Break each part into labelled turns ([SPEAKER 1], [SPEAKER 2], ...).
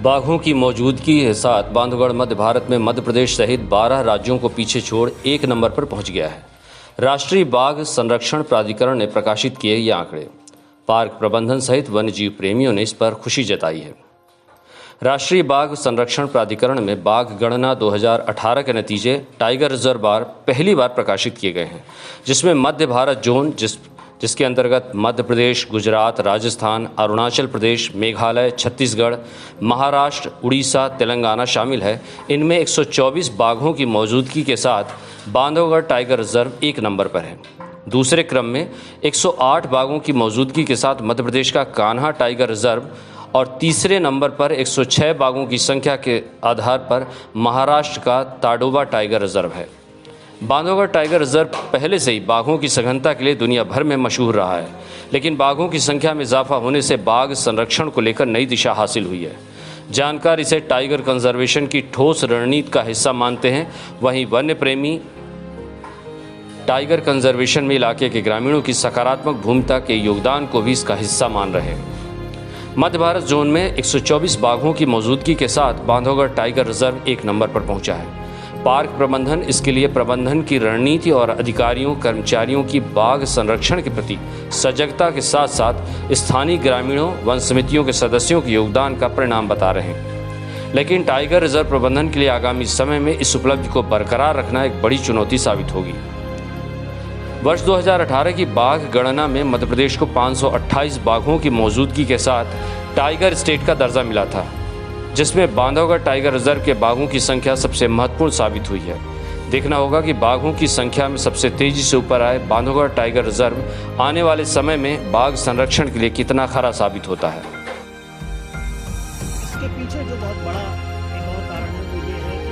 [SPEAKER 1] बाघों की मौजूदगी के साथ बांधवगढ़ मध्य भारत में मध्य प्रदेश सहित 12 राज्यों को पीछे छोड़ 1 नंबर पर पहुंच गया है। राष्ट्रीय बाघ संरक्षण प्राधिकरण ने प्रकाशित किए ये आंकड़े। पार्क प्रबंधन सहित वन्यजीव प्रेमियों ने इस पर खुशी जताई है। राष्ट्रीय बाघ संरक्षण प्राधिकरण में बाघ गणना 2018 के नतीजे टाइगर रिजर्व पहली बार प्रकाशित किए गए हैं, जिसमें मध्य भारत जोन जिसके अंतर्गत मध्य प्रदेश, गुजरात, राजस्थान, अरुणाचल प्रदेश, मेघालय, छत्तीसगढ़, महाराष्ट्र, उड़ीसा, तेलंगाना शामिल है। इनमें 124 बाघों की मौजूदगी के साथ बांधवगढ़ टाइगर रिजर्व 1 नंबर पर है। दूसरे क्रम में 108 बाघों की मौजूदगी के साथ मध्य प्रदेश का कान्हा टाइगर रिजर्व और तीसरे नंबर पर 106 बाघों की संख्या के आधार पर महाराष्ट्र का ताडोबा टाइगर रिजर्व है। बांधवगढ़ टाइगर रिजर्व पहले से ही बाघों की सघनता के लिए दुनिया भर में मशहूर रहा है, लेकिन बाघों की संख्या में इजाफा होने से बाघ संरक्षण को लेकर नई दिशा हासिल हुई है। जानकार इसे टाइगर कंजर्वेशन की ठोस रणनीति का हिस्सा मानते हैं। वहीं वन्य प्रेमी टाइगर कंजर्वेशन में इलाके के ग्रामीणों की सकारात्मक भूमिका के योगदान को भी इसका हिस्सा मान रहे हैं। मध्य भारत जोन में 124 बाघों की मौजूदगी के साथ बांधवगढ़ टाइगर रिजर्व 1 नंबर पर पहुंचा है। पार्क प्रबंधन इसके लिए प्रबंधन की रणनीति और अधिकारियों कर्मचारियों की बाघ संरक्षण के प्रति सजगता के साथ साथ स्थानीय ग्रामीणों वन समितियों के सदस्यों के योगदान का परिणाम बता रहे हैं। लेकिन टाइगर रिजर्व प्रबंधन के लिए आगामी समय में इस उपलब्धि को बरकरार रखना एक बड़ी चुनौती साबित होगी। वर्ष 2018 की बाघ गणना में मध्य प्रदेश को 528 बाघों की मौजूदगी के साथ टाइगर स्टेट का दर्जा मिला था, जिसमें बांधवगढ़ टाइगर रिजर्व के बाघों की संख्या सबसे महत्वपूर्ण साबित हुई है। देखना होगा कि बाघों की संख्या में सबसे तेजी से ऊपर आए बांधवगढ़ टाइगर रिजर्व आने वाले समय में बाघ संरक्षण के लिए कितना खरा साबित होता है।
[SPEAKER 2] इसके पीछे जो बहुत बड़ा एक और कारण है वो ये है कि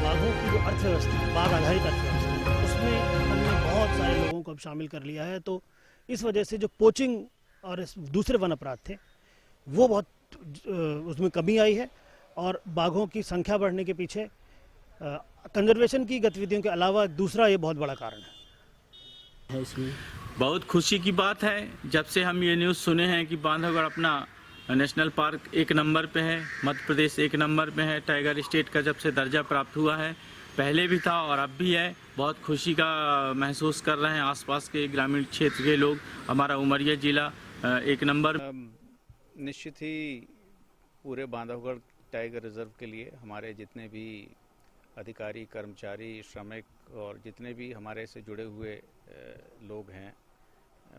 [SPEAKER 2] बाघों की जो अर्थव्यवस्था है, बाघ आधारित अर्थव्यवस्था, उसमें हमने बहुत सारे लोगों को अब शामिल कर लिया है। तो इस वजह से जो पोचिंग और दूसरे वन अपराध थे वो बहुत उसमें कमी आई है और बाघों की संख्या बढ़ने के पीछे कंजर्वेशन की गतिविधियों के अलावा दूसरा ये बहुत बड़ा कारण है। इसमें
[SPEAKER 3] बहुत खुशी की बात है जब से हम ये न्यूज़ सुने हैं कि बांधवगढ़ अपना नेशनल पार्क 1 नंबर पे है, मध्य प्रदेश 1 नंबर पे है, टाइगर स्टेट का जब से दर्जा प्राप्त हुआ है, पहले भी था और अब भी है। बहुत खुशी का महसूस कर रहे हैं आसपास के ग्रामीण क्षेत्र के लोग। हमारा उमरिया जिला 1 नंबर।
[SPEAKER 4] निश्चित ही पूरे बांधवगढ़ टाइगर रिजर्व के लिए हमारे जितने भी अधिकारी, कर्मचारी, श्रमिक और जितने भी हमारे से जुड़े हुए लोग हैं,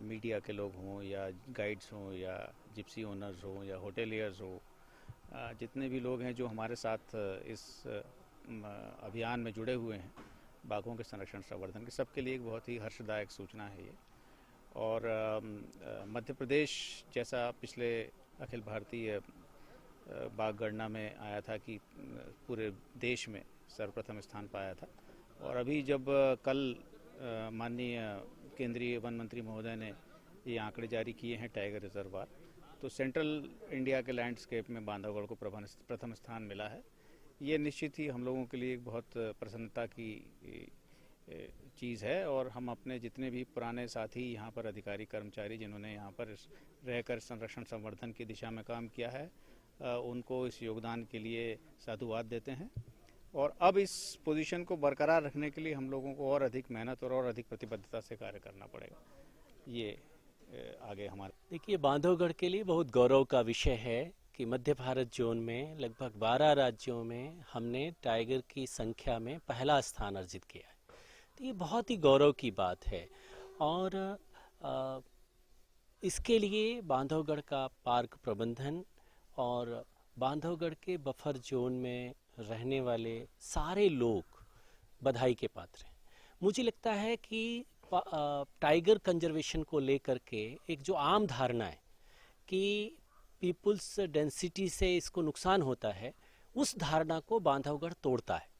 [SPEAKER 4] मीडिया के लोग हों या गाइड्स हों या जिप्सी ओनर्स हों या होटेलियर्स हों, जितने भी लोग हैं जो हमारे साथ इस अभियान में जुड़े हुए हैं बाघों के संरक्षण संवर्धन के, सबके लिए एक बहुत ही हर्षदायक सूचना है ये। और मध्य प्रदेश जैसा पिछले अखिल भारतीय बाघ गणना में आया था कि पूरे देश में सर्वप्रथम स्थान पाया था, और अभी जब कल माननीय केंद्रीय वन मंत्री महोदय ने ये आंकड़े जारी किए हैं टाइगर रिजर्व, तो सेंट्रल इंडिया के लैंडस्केप में बांधवगढ़ को प्रथम स्थान मिला है। ये निश्चित ही हम लोगों के लिए एक बहुत प्रसन्नता की चीज़ है। और हम अपने जितने भी पुराने साथी यहाँ पर अधिकारी कर्मचारी जिन्होंने यहाँ पर रहकर संरक्षण संवर्धन की दिशा में काम किया है, उनको इस योगदान के लिए साधुवाद देते हैं। और अब इस पोजीशन को बरकरार रखने के लिए हम लोगों को और अधिक मेहनत और अधिक प्रतिबद्धता से कार्य करना पड़ेगा। ये आगे हमारे
[SPEAKER 5] देखिए, बांधवगढ़ के लिए बहुत गौरव का विषय है कि मध्य भारत जोन में लगभग 12 राज्यों में हमने टाइगर की संख्या में पहला स्थान अर्जित किया है। तो ये बहुत ही गौरव की बात है। और इसके लिए बांधवगढ़ का पार्क प्रबंधन और बांधवगढ़ के बफर जोन में रहने वाले सारे लोग बधाई के पात्र हैं। मुझे लगता है कि टाइगर कंजर्वेशन को लेकर के एक जो आम धारणा है कि पीपुल्स डेंसिटी से इसको नुकसान होता है, उस धारणा को बांधवगढ़ तोड़ता है।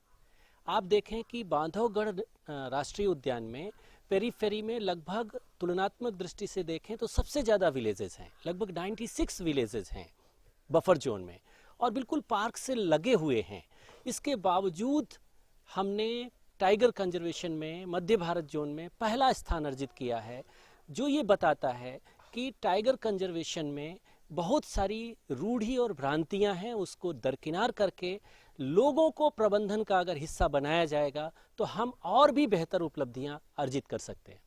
[SPEAKER 5] आप देखें कि बांधवगढ़ राष्ट्रीय उद्यान में पेरीफेरी में लगभग तुलनात्मक दृष्टि से देखें तो सबसे ज़्यादा विलेजेस हैं, लगभग 96 विलेजेस हैं बफर जोन में और बिल्कुल पार्क से लगे हुए हैं। इसके बावजूद हमने टाइगर कंजर्वेशन में मध्य भारत जोन में पहला स्थान अर्जित किया है, जो ये बताता है कि टाइगर कंजर्वेशन में बहुत सारी रूढ़ी और भ्रांतियां हैं, उसको दरकिनार करके लोगों को प्रबंधन का अगर हिस्सा बनाया जाएगा तो हम और भी बेहतर उपलब्धियां अर्जित कर सकते हैं।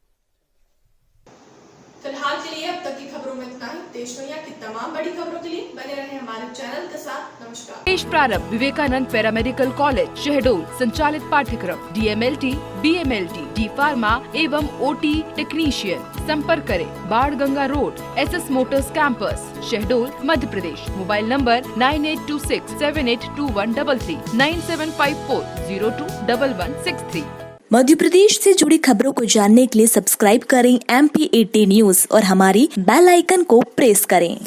[SPEAKER 6] फिलहाल के लिए अब तक की खबरों में इतना ही। देश दुनिया की तमाम बड़ी खबरों के लिए बने रहें हमारे चैनल के साथ। नमस्कार।
[SPEAKER 7] देश प्रारंभ विवेकानंद पैरामेडिकल कॉलेज शहडोल संचालित पाठ्यक्रम DMLT, BMLT, D फार्मा एवं OT टेक्नीशियन। संपर्क करें Banganga road SS motors campus Shahdol Madhya Pradesh. Mobile number 9826782133 9754021163।
[SPEAKER 8] Madhya Pradesh से जुड़ी खबरों को जानने के लिए सब्सक्राइब करें MP80 न्यूज और हमारी बेल आइकन को प्रेस करें।